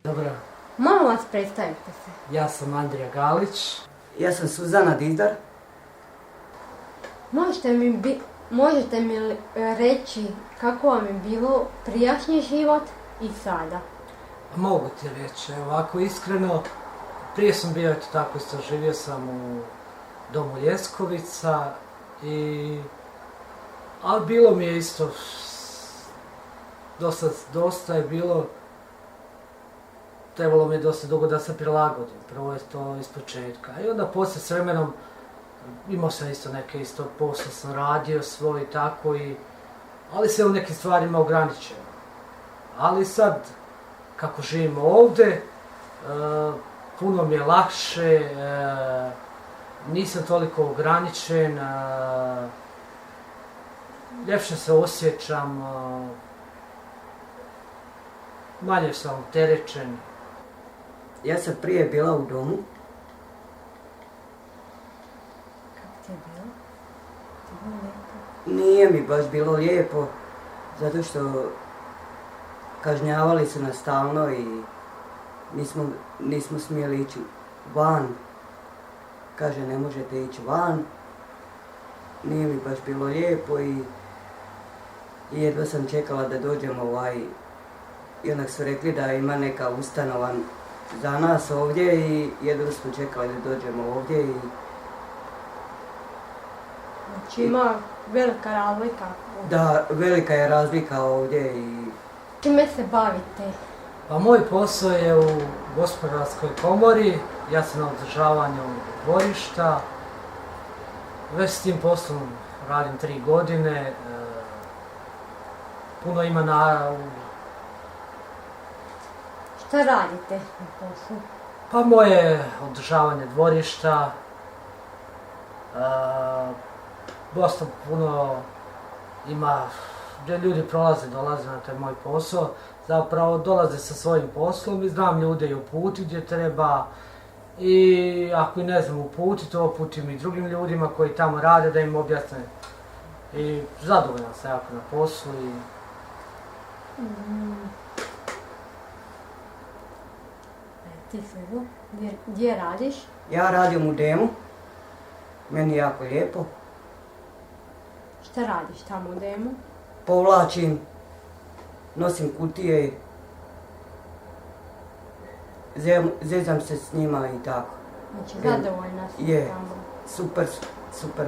Dobro. Molim vas, predstavite se. Ja sam Andrija Galić. Ja sam Suzana Dizdar. Možete mi reći kako vam je bilo prijašnji život i sada? Mogu ti reći, ovako iskreno, prije sam bio tako isto, živio sam u domu Ljeskovica ali bilo mi je isto, dosta je bilo, trebalo mi je dosta dugo da se prilagodim, prvo je to iz početka i onda poslije s vremenom imao sam isto neke posla sam radio svoj i tako ali se u nekim stvarima ograničeno. Ali sad, kako živim ovdje, puno mi je lakše, nisam toliko ograničen, ljepše se osjećam, manje sam opterećen. Ja sam prije bila u domu. Kako ti je bilo? Nije mi baš bilo lijepo, zato što kažnjavali su nas stalno i nismo smjeli ići van. Kaže, ne možete ići van. Nije mi baš bilo lijepo i jedva sam čekala da dođemo i onak su rekli da ima neka ustanova za nas ovdje i jedva smo čekali da dođemo ovdje i... Znači ima velika razlika? Da, velika je razlika ovdje i... Čime se bavite? Pa moj posao je u gospodarskoj komori, ja sam na održavanju dvorišta. Već s tim poslom radim 3 godine. Puno ima Šta radite u poslu? Pa moje održavanje dvorišta. Dosta puno ima gdje ljudi dolaze na taj moj posao. Zapravo dolaze sa svojim poslom i znam ljude i uputiti gdje treba. I ako i ne znam uputiti, uputim i drugim ljudima koji tamo rade da im objasne. I zadovoljan sam jako na poslu i... Ti Slivo, gdje radiš? Ja radim u Demu. Meni je jako lijepo. Šta radiš tamo u Demu? Povlačim, nosim kutije, zezam se s njima i tako. Znači, zadovoljna si Je, tamo. super.